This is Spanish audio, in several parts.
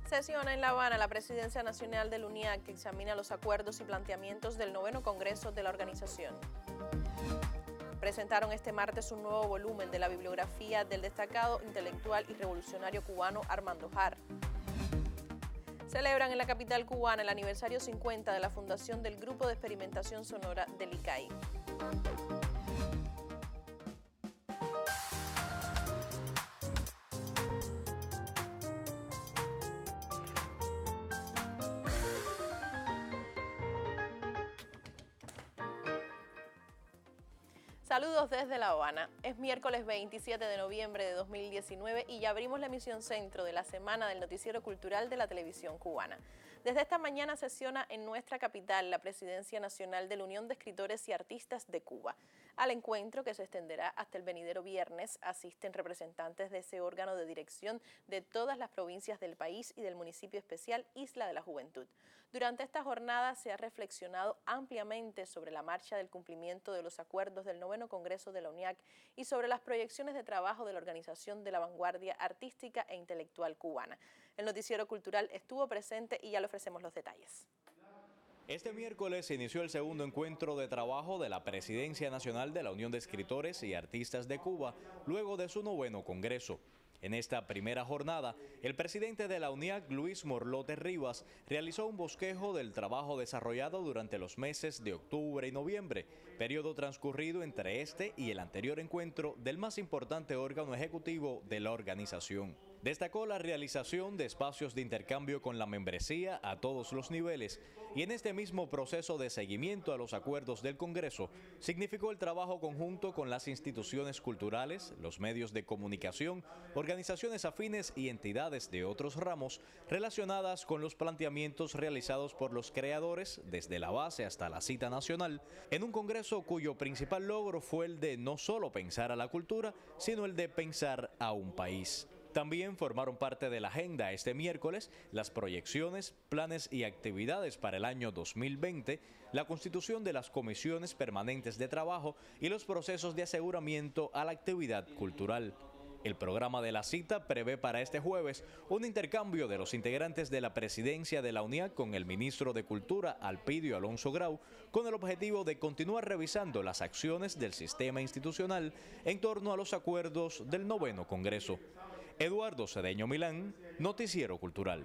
Sesiona en La Habana la Presidencia Nacional del UNIAC, que examina los acuerdos y planteamientos del 9º Congreso de la organización. Presentaron este martes un nuevo volumen de la bibliografía del destacado intelectual y revolucionario cubano Armando Jara. Celebran en la capital cubana el aniversario 50 de la fundación del Grupo de Experimentación Sonora del ICAI. Saludos desde La Habana. Es miércoles 27 de noviembre de 2019 y ya abrimos la emisión centro de la semana del noticiero cultural de la televisión cubana. Desde esta mañana sesiona en nuestra capital la Presidencia Nacional de la Unión de Escritores y Artistas de Cuba. Al encuentro, que se extenderá hasta el venidero viernes, asisten representantes de ese órgano de dirección de todas las provincias del país y del municipio especial Isla de la Juventud. Durante esta jornada se ha reflexionado ampliamente sobre la marcha del cumplimiento de los acuerdos del 9º Congreso de la UNIAC y sobre las proyecciones de trabajo de la Organización de la Vanguardia Artística e Intelectual Cubana. El noticiero cultural estuvo presente y ya le ofrecemos los detalles. Este miércoles se inició el segundo encuentro de trabajo de la Presidencia Nacional de la Unión de Escritores y Artistas de Cuba, luego de su 9º Congreso. En esta primera jornada, el presidente de la UNIAC, Luis Morlote Rivas, realizó un bosquejo del trabajo desarrollado durante los meses de octubre y noviembre, periodo transcurrido entre este y el anterior encuentro del más importante órgano ejecutivo de la organización. Destacó la realización de espacios de intercambio con la membresía a todos los niveles y en este mismo proceso de seguimiento a los acuerdos del Congreso significó el trabajo conjunto con las instituciones culturales, los medios de comunicación, organizaciones afines y entidades de otros ramos relacionadas con los planteamientos realizados por los creadores desde la base hasta la cita nacional en un Congreso cuyo principal logro fue el de no solo pensar a la cultura, sino el de pensar a un país. También formaron parte de la agenda este miércoles las proyecciones, planes y actividades para el año 2020, la constitución de las comisiones permanentes de trabajo y los procesos de aseguramiento a la actividad cultural. El programa de la cita prevé para este jueves un intercambio de los integrantes de la presidencia de la UNIAC con el ministro de Cultura, Alpidio Alonso Grau, con el objetivo de continuar revisando las acciones del sistema institucional en torno a los acuerdos del 9º Congreso. Eduardo Cedeño Milán, Noticiero Cultural.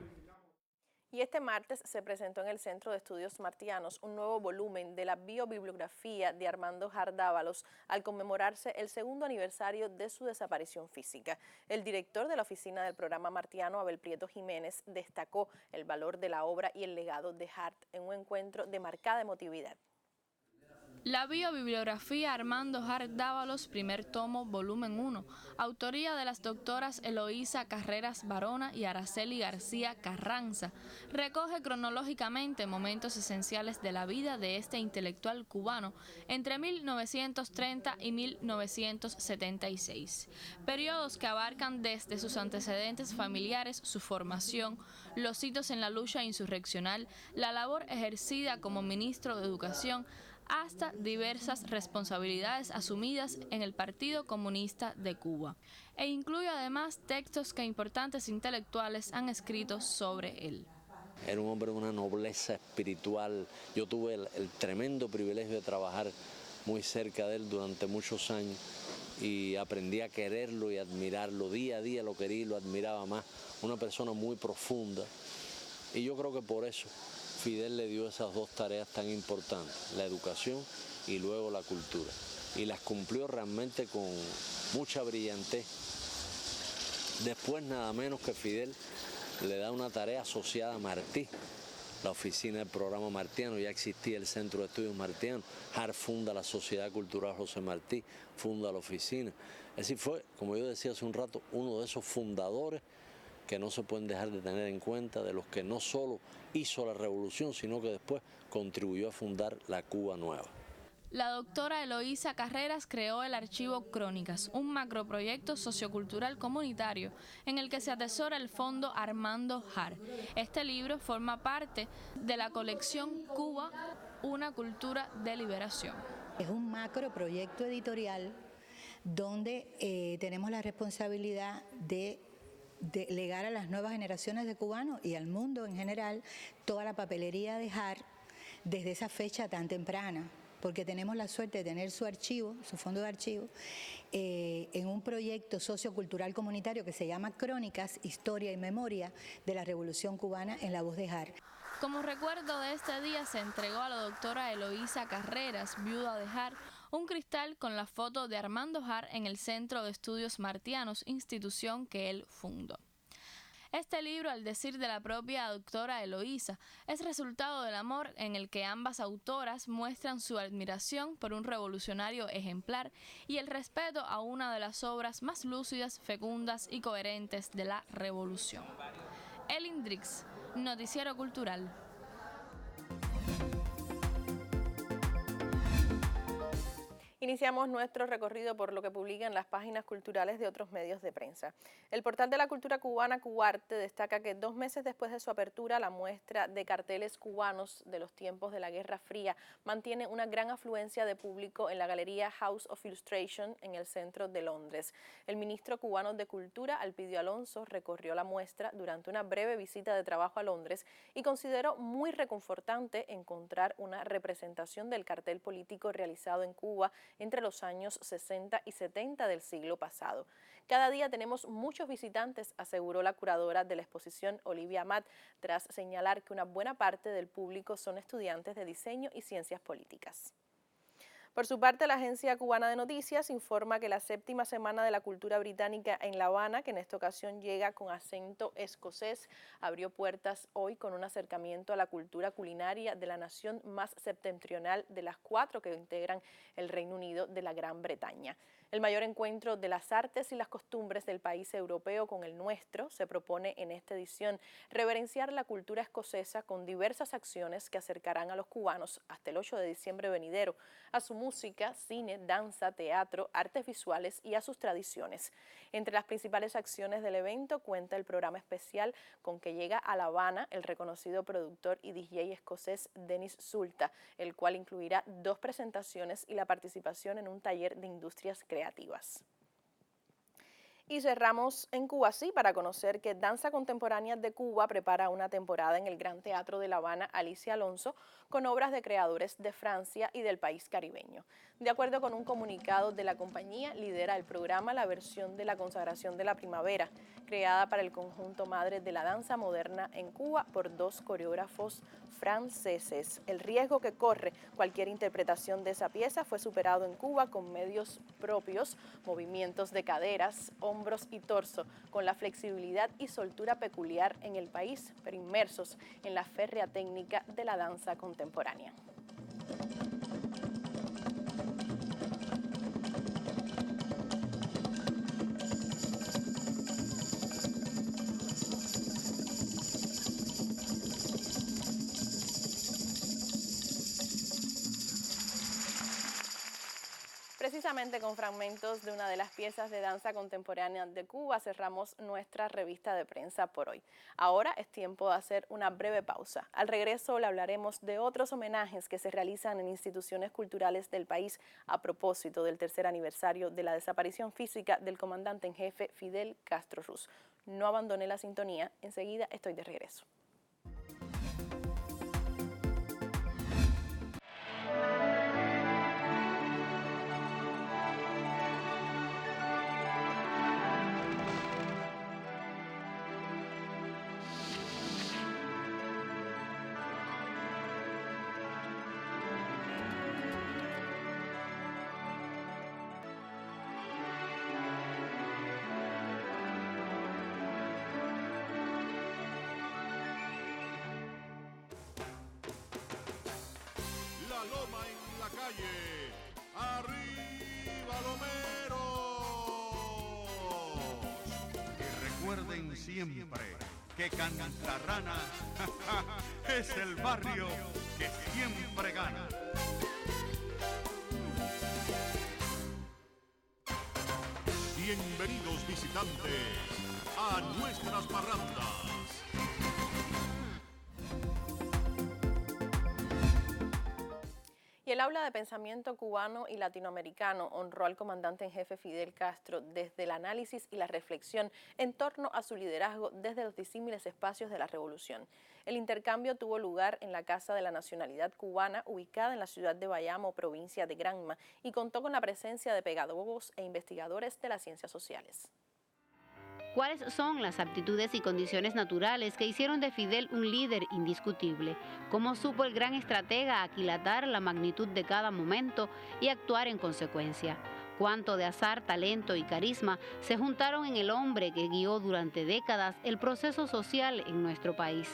Y este martes se presentó en el Centro de Estudios Martianos un nuevo volumen de la biobibliografía de Armando Jara Dávalos al conmemorarse el 2º aniversario de su desaparición física. El director de la oficina del programa martiano, Abel Prieto Jiménez, destacó el valor de la obra y el legado de Jara en un encuentro de marcada emotividad. La biobibliografía Armando Jara Dávalos, primer tomo, volumen 1, autoría de las doctoras Eloísa Carreras Barona y Araceli García Carranza, recoge cronológicamente momentos esenciales de la vida de este intelectual cubano entre 1930 y 1976, periodos que abarcan desde sus antecedentes familiares, su formación, los hitos en la lucha insurreccional, la labor ejercida como ministro de Educación, hasta diversas responsabilidades asumidas en el Partido Comunista de Cuba, e incluye además textos que importantes intelectuales han escrito sobre él. Era un hombre de una nobleza espiritual. Yo tuve el tremendo privilegio de trabajar muy cerca de él durante muchos años y aprendí a quererlo y admirarlo. Día a día lo quería y lo admiraba más. Una persona muy profunda. Y yo creo que por eso Fidel le dio esas dos tareas tan importantes, la educación y luego la cultura. Y las cumplió realmente con mucha brillantez. Después, nada menos que Fidel le da una tarea asociada a Martí, la oficina del programa martiano. Ya existía el Centro de Estudios Martianos. Jara funda la Sociedad Cultural José Martí, funda la oficina. Es decir, fue, como yo decía hace un rato, uno de esos fundadores que no se pueden dejar de tener en cuenta, de los que no solo hizo la revolución, sino que después contribuyó a fundar la Cuba Nueva. La doctora Eloísa Carreras creó el archivo Crónicas, un macroproyecto sociocultural comunitario en el que se atesora el fondo Armando Jara. Este libro forma parte de la colección Cuba, una cultura de liberación. Es un macroproyecto editorial donde tenemos la responsabilidad de legar a las nuevas generaciones de cubanos y al mundo en general toda la papelería de JAR desde esa fecha tan temprana, porque tenemos la suerte de tener su archivo, su fondo de archivo, en un proyecto sociocultural comunitario que se llama Crónicas, Historia y Memoria de la Revolución Cubana en la voz de JAR. Como recuerdo de este día se entregó a la doctora Eloísa Carreras, viuda de JAR, un cristal con la foto de Armando JAR en el Centro de Estudios Martianos, institución que él fundó. Este libro, al decir de la propia doctora Eloísa, es resultado del amor en el que ambas autoras muestran su admiración por un revolucionario ejemplar y el respeto a una de las obras más lúcidas, fecundas y coherentes de la revolución. Elin Drix, Noticiero Cultural. Iniciamos nuestro recorrido por lo que publican las páginas culturales de otros medios de prensa. El portal de la cultura cubana, Cubarte, destaca que 2 meses después de su apertura, la muestra de carteles cubanos de los tiempos de la Guerra Fría mantiene una gran afluencia de público en la galería House of Illustration en el centro de Londres. El ministro cubano de Cultura, Alpidio Alonso, recorrió la muestra durante una breve visita de trabajo a Londres y consideró muy reconfortante encontrar una representación del cartel político realizado en Cuba entre los años 60 y 70 del siglo pasado. Cada día tenemos muchos visitantes, aseguró la curadora de la exposición, Olivia Amat, tras señalar que una buena parte del público son estudiantes de diseño y ciencias políticas. Por su parte, la Agencia Cubana de Noticias informa que la 7ª Semana de la Cultura Británica en La Habana, que en esta ocasión llega con acento escocés, abrió puertas hoy con un acercamiento a la cultura culinaria de la nación más septentrional de las 4 que integran el Reino Unido de la Gran Bretaña. El mayor encuentro de las artes y las costumbres del país europeo con el nuestro se propone en esta edición reverenciar la cultura escocesa con diversas acciones que acercarán a los cubanos hasta el 8 de diciembre venidero a su música, cine, danza, teatro, artes visuales y a sus tradiciones. Entre las principales acciones del evento cuenta el programa especial con que llega a La Habana el reconocido productor y DJ escocés Dennis Sulta, el cual incluirá 2 presentaciones y la participación en un taller de industrias creativas. Y cerramos en Cuba, sí, para conocer que Danza Contemporánea de Cuba prepara una temporada en el Gran Teatro de La Habana Alicia Alonso con obras de creadores de Francia y del país caribeño. De acuerdo con un comunicado de la compañía, lidera el programa la versión de la consagración de la primavera, creada para el conjunto madre de la danza moderna en Cuba por 2 coreógrafos franceses. El riesgo que corre cualquier interpretación de esa pieza fue superado en Cuba con medios propios, movimientos de caderas, hombros y torso, con la flexibilidad y soltura peculiar en el país, pero inmersos en la férrea técnica de la danza contemporánea. Precisamente con fragmentos de una de las piezas de danza contemporánea de Cuba cerramos nuestra revista de prensa por hoy. Ahora es tiempo de hacer una breve pausa. Al regreso le hablaremos de otros homenajes que se realizan en instituciones culturales del país a propósito del 3er aniversario de la desaparición física del comandante en jefe Fidel Castro Ruz. No abandone la sintonía, enseguida estoy de regreso. Loma en la calle, arriba Lomeros. Y recuerden siempre que Cantarrana es el barrio que siempre gana. Bienvenidos visitantes a nuestras parrandas. que el aula de pensamiento cubano y latinoamericano honró al comandante en jefe Fidel Castro desde el análisis y la reflexión en torno a su liderazgo desde los disímiles espacios de la revolución. El intercambio tuvo lugar en la Casa de la Nacionalidad Cubana, ubicada en la ciudad de Bayamo, provincia de Granma, y contó con la presencia de pedagogos e investigadores de las ciencias sociales. ¿Cuáles son las aptitudes y condiciones naturales que hicieron de Fidel un líder indiscutible? ¿Cómo supo el gran estratega aquilatar la magnitud de cada momento y actuar en consecuencia? ¿Cuánto de azar, talento y carisma se juntaron en el hombre que guió durante décadas el proceso social en nuestro país?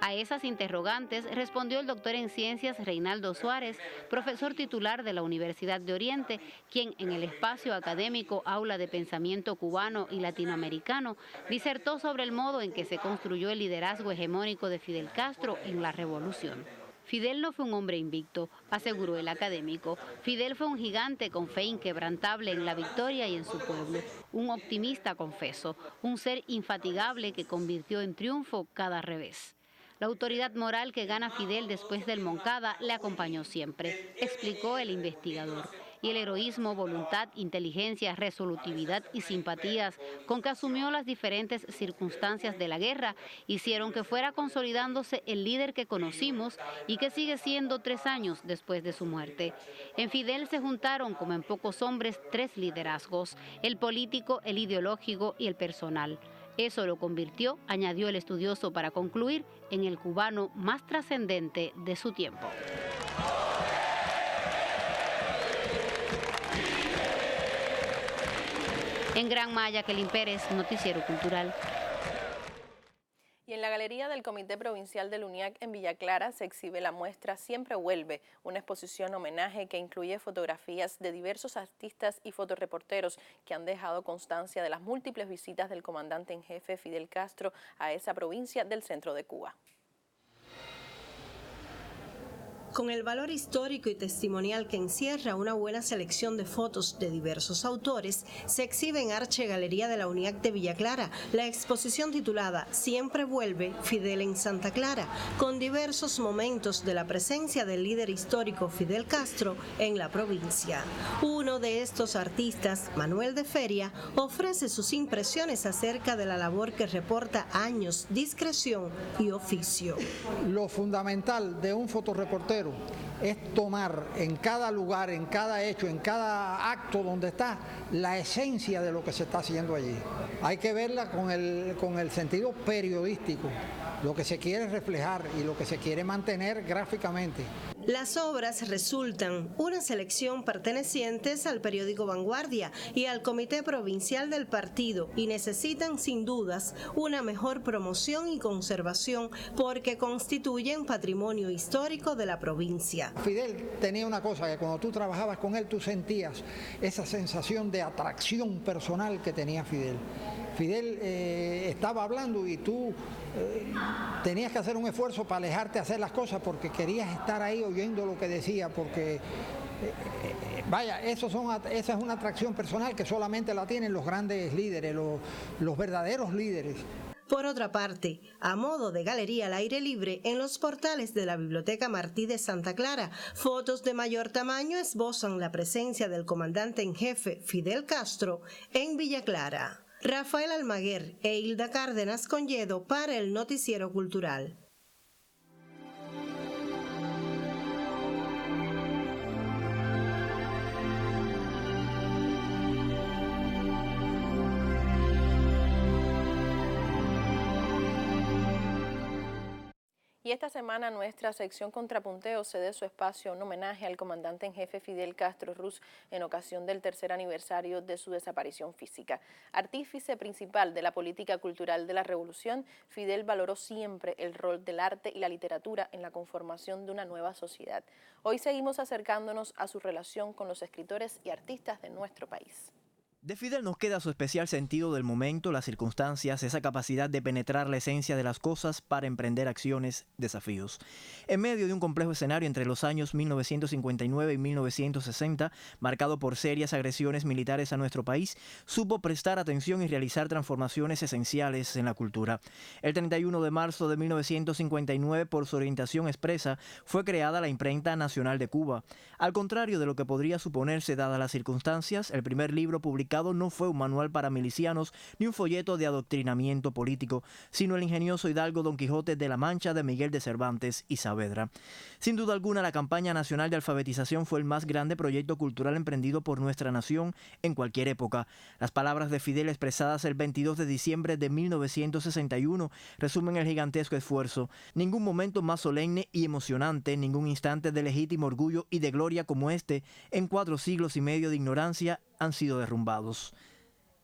A esas interrogantes respondió el doctor en ciencias Reinaldo Suárez, profesor titular de la Universidad de Oriente, quien en el espacio académico Aula de Pensamiento Cubano y Latinoamericano disertó sobre el modo en que se construyó el liderazgo hegemónico de Fidel Castro en la revolución. Fidel no fue un hombre invicto, aseguró el académico. Fidel fue un gigante con fe inquebrantable en la victoria y en su pueblo, un optimista confeso, un ser infatigable que convirtió en triunfo cada revés. La autoridad moral que gana Fidel después del Moncada le acompañó siempre, explicó el investigador. Y el heroísmo, voluntad, inteligencia, resolutividad y simpatías con que asumió las diferentes circunstancias de la guerra hicieron que fuera consolidándose el líder que conocimos y que sigue siendo 3 años después de su muerte. En Fidel se juntaron, como en pocos hombres, 3 liderazgos: el político, el ideológico y el personal. Eso lo convirtió, añadió el estudioso para concluir, en el cubano más trascendente de su tiempo. En Gran Maya, Kelin Pérez, Noticiero Cultural. Y en la galería del Comité Provincial del UNIAC en Villa Clara se exhibe la muestra Siempre Vuelve, una exposición homenaje que incluye fotografías de diversos artistas y fotoreporteros que han dejado constancia de las múltiples visitas del comandante en jefe Fidel Castro a esa provincia del centro de Cuba. Con el valor histórico y testimonial que encierra una buena selección de fotos de diversos autores, se exhibe en Arche Galería de la UNIAC de Villa Clara la exposición titulada Siempre Vuelve, Fidel en Santa Clara, con diversos momentos de la presencia del líder histórico Fidel Castro en la provincia. Uno de estos artistas, Manuel de Feria, ofrece sus impresiones acerca de la labor que reporta años, discreción y oficio. Lo fundamental de un fotoreportero es tomar en cada lugar, en cada hecho, en cada acto donde está, la esencia de lo que se está haciendo allí. Hay que verla con el sentido periodístico, lo que se quiere reflejar y lo que se quiere mantener gráficamente. Las obras resultan una selección pertenecientes al periódico Vanguardia y al Comité Provincial del Partido y necesitan sin dudas una mejor promoción y conservación porque constituyen patrimonio histórico de la provincia. Fidel tenía una cosa, que cuando tú trabajabas con él tú sentías esa sensación de atracción personal que tenía Fidel. Fidel estaba hablando y tú tenías que hacer un esfuerzo para alejarte a hacer las cosas porque querías estar ahí oyendo lo que decía, porque vaya, esa es una atracción personal que solamente la tienen los grandes líderes, los verdaderos líderes. Por otra parte, a modo de galería al aire libre, en los portales de la Biblioteca Martí de Santa Clara, fotos de mayor tamaño esbozan la presencia del comandante en jefe Fidel Castro en Villa Clara. Rafael Almaguer e Hilda Cárdenas Conyedo para el Noticiero Cultural. Y esta semana nuestra sección Contrapunteo cede su espacio a un homenaje al comandante en jefe Fidel Castro Ruz en ocasión del 3er aniversario de su desaparición física. Artífice principal de la política cultural de la revolución, Fidel valoró siempre el rol del arte y la literatura en la conformación de una nueva sociedad. Hoy seguimos acercándonos a su relación con los escritores y artistas de nuestro país. De Fidel nos queda su especial sentido del momento, las circunstancias, esa capacidad de penetrar la esencia de las cosas para emprender acciones, desafíos. En medio de un complejo escenario entre los años 1959 y 1960, marcado por serias agresiones militares a nuestro país, supo prestar atención y realizar transformaciones esenciales en la cultura. El 31 de marzo de 1959, por su orientación expresa, fue creada la Imprenta Nacional de Cuba. Al contrario de lo que podría suponerse dadas las circunstancias, el primer libro publicado no fue un manual para milicianos ni un folleto de adoctrinamiento político, sino el ingenioso hidalgo Don Quijote de la Mancha de Miguel de Cervantes y Saavedra. Sin duda alguna, la campaña nacional de alfabetización fue el más grande proyecto cultural emprendido por nuestra nación en cualquier época. Las palabras de Fidel expresadas el 22 de diciembre de 1961 resumen el gigantesco esfuerzo. Ningún momento más solemne y emocionante, ningún instante de legítimo orgullo y de gloria como este, en 4 siglos y medio de ignorancia, han sido derrumbados.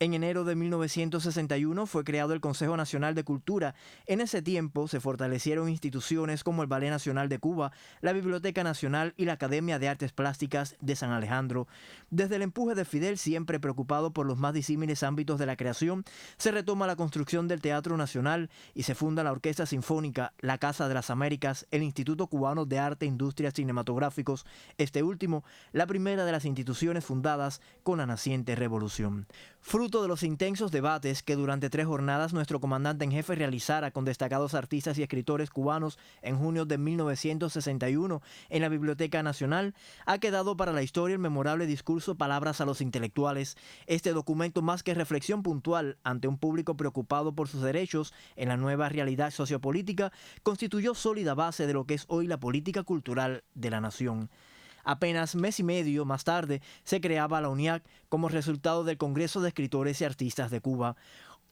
En enero de 1961 fue creado el Consejo Nacional de Cultura. En ese tiempo se fortalecieron instituciones como el Ballet Nacional de Cuba, la Biblioteca Nacional y la Academia de Artes Plásticas de San Alejandro. Desde el empuje de Fidel, siempre preocupado por los más disímiles ámbitos de la creación, se retoma la construcción del Teatro Nacional y se funda la Orquesta Sinfónica, la Casa de las Américas, el Instituto Cubano de Arte e Industrias Cinematográficos, este último, la primera de las instituciones fundadas con la naciente revolución. Fruto de los intensos debates que durante 3 jornadas nuestro comandante en jefe realizara con destacados artistas y escritores cubanos en junio de 1961 en la Biblioteca Nacional, ha quedado para la historia el memorable discurso Palabras a los intelectuales. Este documento, más que reflexión puntual ante un público preocupado por sus derechos en la nueva realidad sociopolítica, constituyó sólida base de lo que es hoy la política cultural de la nación. Apenas mes y medio más tarde se creaba la UNIAC como resultado del Congreso de Escritores y Artistas de Cuba.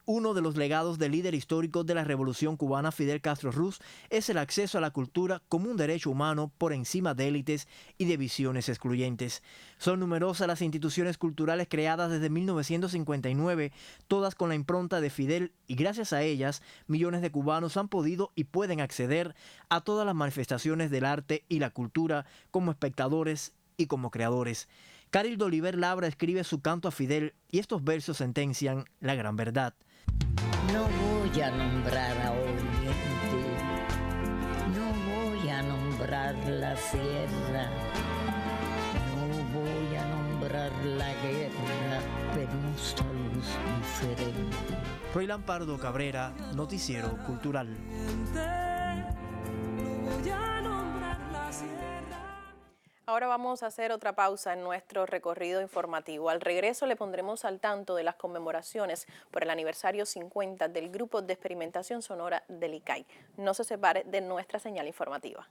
Uno de los legados del líder histórico de la Revolución Cubana, Fidel Castro Ruz, es el acceso a la cultura como un derecho humano por encima de élites y de visiones excluyentes. Son numerosas las instituciones culturales creadas desde 1959, todas con la impronta de Fidel, y gracias a ellas, millones de cubanos han podido y pueden acceder a todas las manifestaciones del arte y la cultura como espectadores y como creadores. Carildo Oliver Labra escribe su canto a Fidel y estos versos sentencian la gran verdad. No voy a nombrar a Oriente, no voy a nombrar la sierra, no voy a nombrar la guerra, pero esta luz diferente. Roylán Pardo Cabrera, Noticiero Cultural. Ahora vamos a hacer otra pausa en nuestro recorrido informativo. Al regreso le pondremos al tanto de las conmemoraciones por el aniversario 50 del Grupo de Experimentación Sonora del ICAI. No se separe de nuestra señal informativa.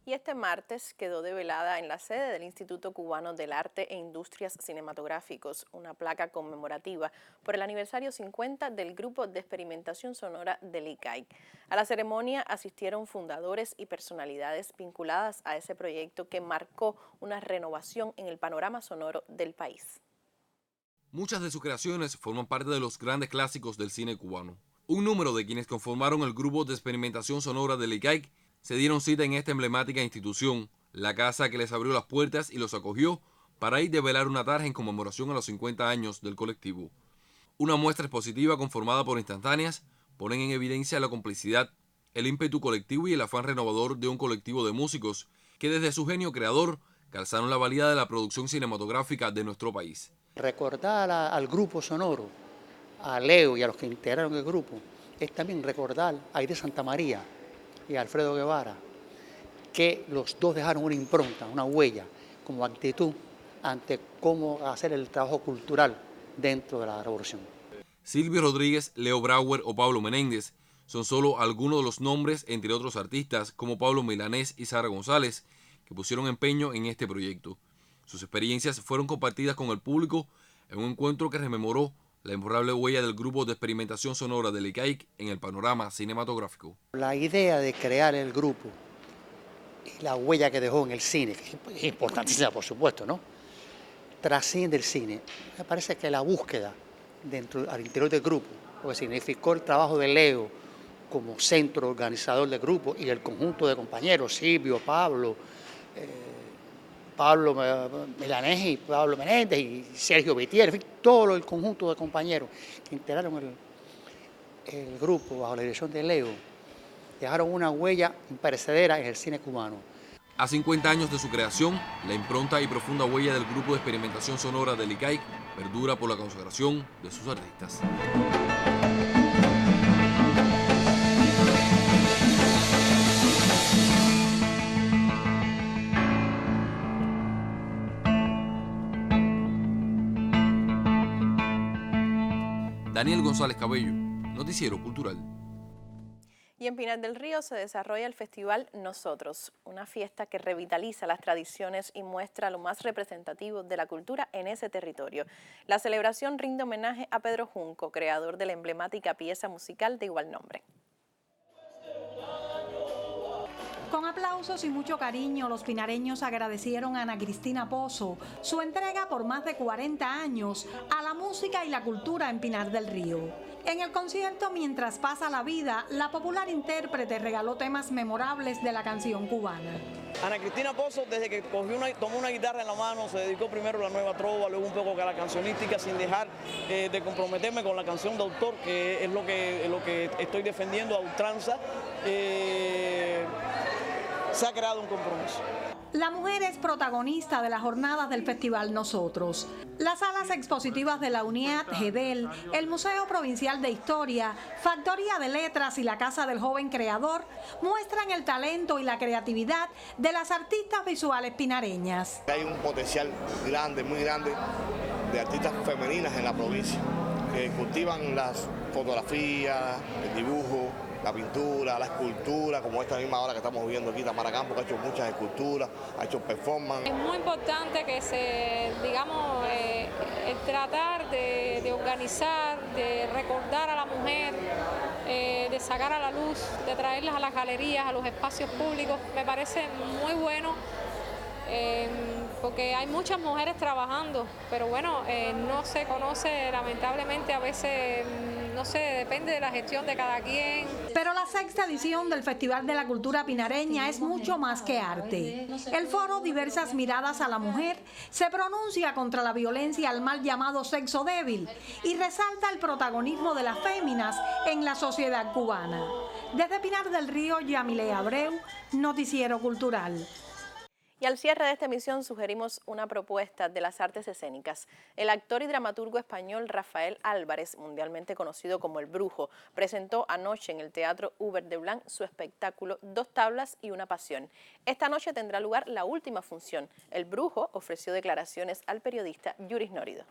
Este martes quedó develada en la sede del Instituto Cubano del Arte e Industrias Cinematográficos una placa conmemorativa por el aniversario 50 del Grupo de Experimentación Sonora del ICAI. A la ceremonia asistieron fundadores y personalidades vinculadas a ese proyecto que marcó una renovación en el panorama sonoro del país. Muchas de sus creaciones forman parte de los grandes clásicos del cine cubano. Un número de quienes conformaron el Grupo de Experimentación Sonora del ICAI se dieron cita en esta emblemática institución, la casa que les abrió las puertas y los acogió para ir develar una tarja en conmemoración a los 50 años del colectivo. Una muestra expositiva conformada por instantáneas ponen en evidencia la complicidad, el ímpetu colectivo y el afán renovador de un colectivo de músicos que desde su genio creador que alzaron la valía de la producción cinematográfica de nuestro país. Recordar al grupo sonoro, a Leo y a los que integraron el grupo, es también recordar a Aide Santa María y a Alfredo Guevara, que los dos dejaron una impronta, una huella, como actitud ante cómo hacer el trabajo cultural dentro de la revolución. Silvio Rodríguez, Leo Brauer o Pablo Menéndez son solo algunos de los nombres, entre otros artistas como Pablo Milanés y Sara González, que pusieron empeño en este proyecto. Sus experiencias fueron compartidas con el público en un encuentro que rememoró la imborrable huella del grupo de experimentación sonora del ICAIC en el panorama cinematográfico. La idea de crear el grupo y la huella que dejó en el cine, que es importantísima por supuesto, ¿no? Trasciende el cine. Me parece que la búsqueda al interior del grupo, lo que significó el trabajo de Leo como centro organizador del grupo y el conjunto de compañeros, Silvio, Pablo Milanés y Pablo Menéndez y Sergio Bitier, en fin, todo el conjunto de compañeros que integraron el grupo bajo la dirección de Leo, dejaron una huella imperecedera en el cine cubano. A 50 años de su creación, la impronta y profunda huella del grupo de experimentación sonora del ICAIC perdura por la consagración de sus artistas. Daniel González Cabello, Noticiero Cultural. Y en Pinar del Río se desarrolla el Festival Nosotros, una fiesta que revitaliza las tradiciones y muestra lo más representativo de la cultura en ese territorio. La celebración rinde homenaje a Pedro Junco, creador de la emblemática pieza musical de igual nombre. Con aplausos y mucho cariño, los pinareños agradecieron a Ana Cristina Pozo su entrega por más de 40 años a la música y la cultura en Pinar del Río. En el concierto Mientras pasa la vida, la popular intérprete regaló temas memorables de la canción cubana. Ana Cristina Pozo, desde que tomó una guitarra en la mano, se dedicó primero a la nueva trova, luego un poco a la cancionística, sin dejar de comprometerme con la canción de autor, que es lo que estoy defendiendo a ultranza. Se ha creado un compromiso. La mujer es protagonista de las jornadas del Festival Nosotros. Las salas expositivas de la UNIAD, GEDEL, el Museo Provincial de Historia, Factoría de Letras y la Casa del Joven Creador muestran el talento y la creatividad de las artistas visuales pinareñas. Hay un potencial grande, muy grande, de artistas femeninas en la provincia que cultivan las fotografías, el dibujo, la pintura, la escultura, como esta misma hora que estamos viendo aquí, Tamara Campo, que ha hecho muchas esculturas, ha hecho performance. Es muy importante que el tratar de organizar, de recordar a la mujer, de sacar a la luz, de traerlas a las galerías, a los espacios públicos, me parece muy bueno. Porque hay muchas mujeres trabajando, pero bueno, no se conoce, lamentablemente a veces, no sé, depende de la gestión de cada quien. Pero la sexta edición del Festival de la Cultura Pinareña es mucho más que arte. El foro Diversas Miradas a la Mujer se pronuncia contra la violencia al mal llamado sexo débil y resalta el protagonismo de las féminas en la sociedad cubana. Desde Pinar del Río, Yamile Abreu, Noticiero Cultural. Y al cierre de esta emisión sugerimos una propuesta de las artes escénicas. El actor y dramaturgo español Rafael Álvarez, mundialmente conocido como El Brujo, presentó anoche en el Teatro Hubert de Blanc su espectáculo Dos tablas y una pasión. Esta noche tendrá lugar la última función. El Brujo ofreció declaraciones al periodista Yuris Nórido.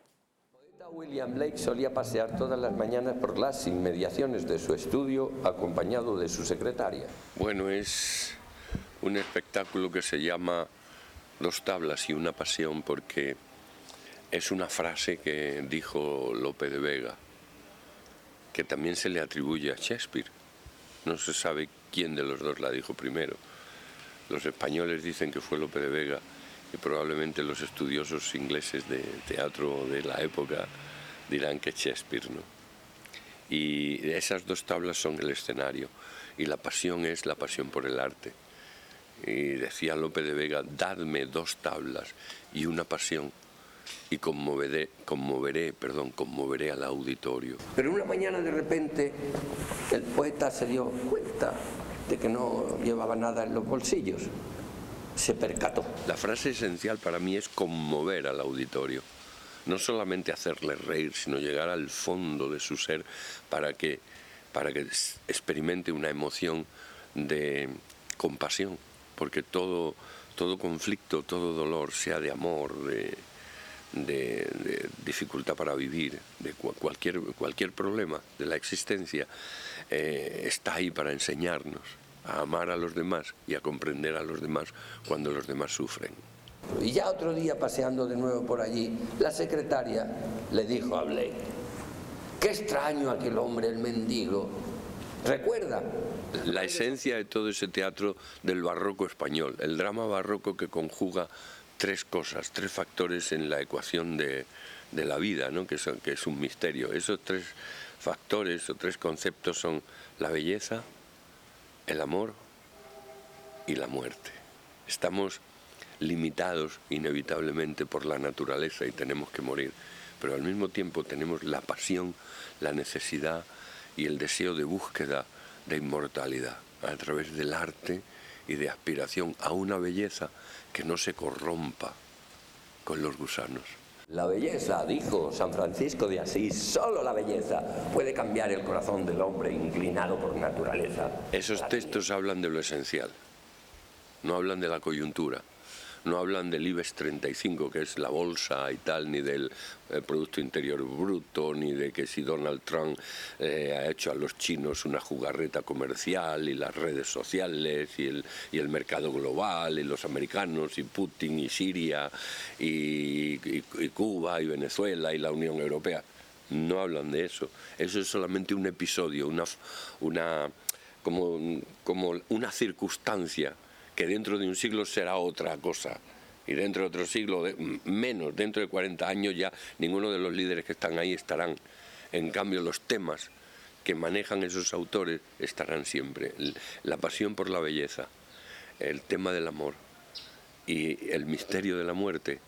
William Blake solía pasear todas las mañanas por las inmediaciones de su estudio acompañado de su secretaria. Bueno, es un espectáculo que se llama Dos tablas y una pasión porque es una frase que dijo Lope de Vega, que también se le atribuye a Shakespeare. No se sabe quién de los dos la dijo primero. Los españoles dicen que fue Lope de Vega y probablemente los estudiosos ingleses de teatro de la época dirán que Shakespeare, ¿no? Y esas dos tablas son el escenario y la pasión es la pasión por el arte. Y decía Lope de Vega, dadme dos tablas y una pasión y conmoveré al auditorio. Pero una mañana de repente el poeta se dio cuenta de que no llevaba nada en los bolsillos se percató. La frase esencial para mí es conmover al auditorio. No solamente hacerle reír, sino llegar al fondo de su ser para que experimente una emoción de compasión, porque todo conflicto, todo dolor, sea de amor, de dificultad para vivir, de cualquier problema de la existencia, está ahí para enseñarnos a amar a los demás y a comprender a los demás cuando los demás sufren. Y ya otro día, paseando de nuevo por allí, la secretaria le dijo a Blake: qué extraño aquel hombre, el mendigo. ¿Recuerda? La esencia de todo ese teatro del barroco español, el drama barroco que conjuga tres cosas, tres factores en la ecuación de la vida, ¿no? que es un misterio. Esos tres factores o tres conceptos son la belleza, el amor y la muerte. Estamos limitados inevitablemente por la naturaleza y tenemos que morir, pero al mismo tiempo tenemos la pasión, la necesidad y el deseo de búsqueda de inmortalidad a través del arte y de aspiración a una belleza que no se corrompa con los gusanos. La belleza, dijo San Francisco de Asís, solo la belleza puede cambiar el corazón del hombre inclinado por naturaleza. Esos textos hablan de lo esencial, no hablan de la coyuntura. No hablan del IBEX 35, que es la bolsa y tal, ni del Producto Interior Bruto, ni de que si Donald Trump ha hecho a los chinos una jugarreta comercial, y las redes sociales, y el mercado global, y los americanos, y Putin, y Siria, y Cuba, y Venezuela, y la Unión Europea. No hablan de eso. Eso es solamente un episodio, como una circunstancia que dentro de un siglo será otra cosa, y dentro de otro siglo menos, dentro de 40 años ya ninguno de los líderes que están ahí estarán. En cambio, los temas que manejan esos autores estarán siempre. La pasión por la belleza, el tema del amor y el misterio de la muerte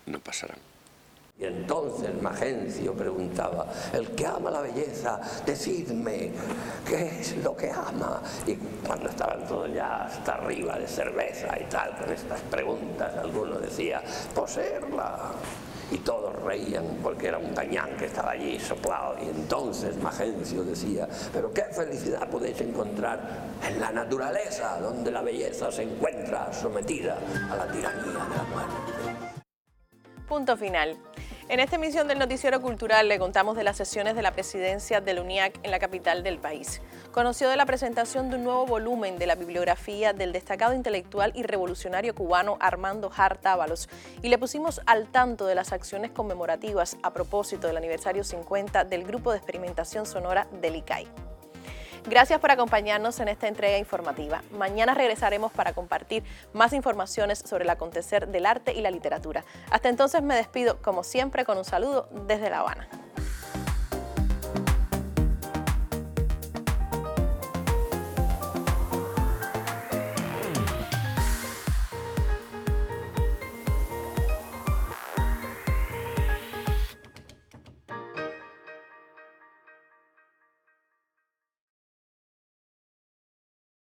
no pasarán. Y entonces Magencio preguntaba: el que ama la belleza, decidme, ¿qué es lo que ama? Y cuando estaban todos ya hasta arriba de cerveza y tal, con estas preguntas, alguno decía: poseerla. Y todos reían porque era un gañán que estaba allí soplado. Y entonces Magencio decía: pero qué felicidad podéis encontrar en la naturaleza, donde la belleza se encuentra sometida a la tiranía de la muerte. Punto final. En esta emisión del Noticiero Cultural le contamos de las sesiones de la presidencia del UNIAC en la capital del país. Conoció de la presentación de un nuevo volumen de la bibliografía del destacado intelectual y revolucionario cubano Armando Hart Ábalos y le pusimos al tanto de las acciones conmemorativas a propósito del aniversario 50 del Grupo de Experimentación Sonora del ICAI. Gracias por acompañarnos en esta entrega informativa. Mañana regresaremos para compartir más informaciones sobre el acontecer del arte y la literatura. Hasta entonces me despido, como siempre, con un saludo desde La Habana.